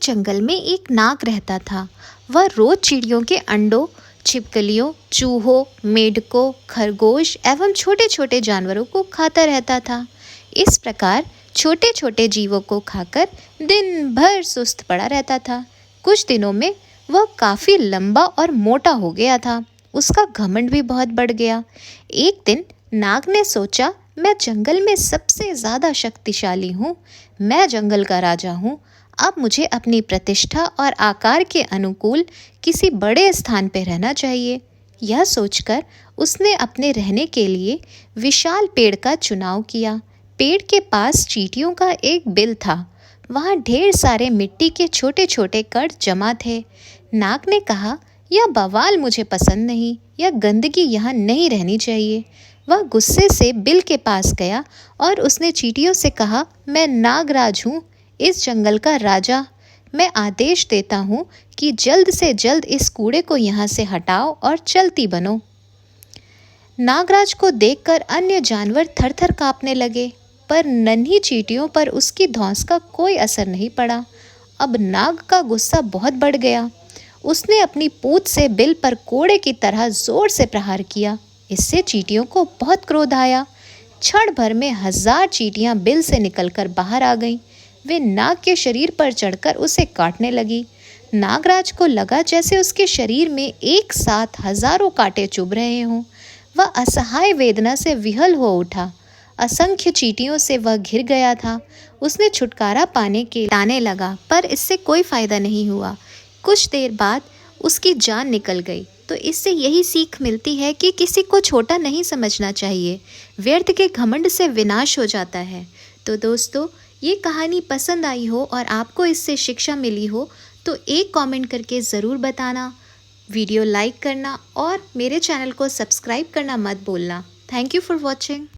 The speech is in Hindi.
जंगल में एक नाग रहता था। वह रोज चिड़ियों के अंडों, छिपकलियों, चूहों, मेंढकों, खरगोश एवं छोटे छोटे जानवरों को खाता रहता था। इस प्रकार छोटे छोटे जीवों को खाकर दिन भर सुस्त पड़ा रहता था। कुछ दिनों में वह काफी लंबा और मोटा हो गया था। उसका घमंड भी बहुत बढ़ गया। एक दिन नाग ने सोचा, मैं जंगल में सबसे ज्यादा शक्तिशाली हूँ, मैं जंगल का राजा हूँ। अब मुझे अपनी प्रतिष्ठा और आकार के अनुकूल किसी बड़े स्थान पर रहना चाहिए। यह सोचकर उसने अपने रहने के लिए विशाल पेड़ का चुनाव किया। पेड़ के पास चींटियों का एक बिल था। वहाँ ढेर सारे मिट्टी के छोटे छोटे कण जमा थे। नाग ने कहा, यह बवाल मुझे पसंद नहीं, यह गंदगी यहाँ नहीं रहनी चाहिए। वह गुस्से से बिल के पास गया और उसने चींटियों से कहा, मैं नागराज हूँ, इस जंगल का राजा। मैं आदेश देता हूँ कि जल्द से जल्द इस कूड़े को यहाँ से हटाओ और चलती बनो। नागराज को देखकर अन्य जानवर थर थर काँपने लगे, पर नन्ही चींटियों पर उसकी धौंस का कोई असर नहीं पड़ा। अब नाग का गुस्सा बहुत बढ़ गया। उसने अपनी पूंछ से बिल पर कोड़े की तरह जोर से प्रहार किया। इससे चींटियों को बहुत क्रोध आया। क्षण भर में 1000 चींटियां बिल से निकलकर बाहर आ गईं। वे नाग के शरीर पर चढ़कर उसे काटने लगी। नागराज को लगा जैसे उसके शरीर में एक साथ हजारों कांटे चुभ रहे हों। वह असहाय वेदना से विहल हो उठा। असंख्य चींटियों से वह घिर गया था। उसने छुटकारा पाने के लाने लगा, पर इससे कोई फायदा नहीं हुआ। कुछ देर बाद उसकी जान निकल गई। तो इससे यही सीख मिलती है कि किसी को छोटा नहीं समझना चाहिए। व्यर्थ के घमंड से विनाश हो जाता है। तो दोस्तों, ये कहानी पसंद आई हो और आपको इससे शिक्षा मिली हो तो एक कमेंट करके ज़रूर बताना, वीडियो लाइक करना और मेरे चैनल को सब्सक्राइब करना मत भूलना। Thank you for watching.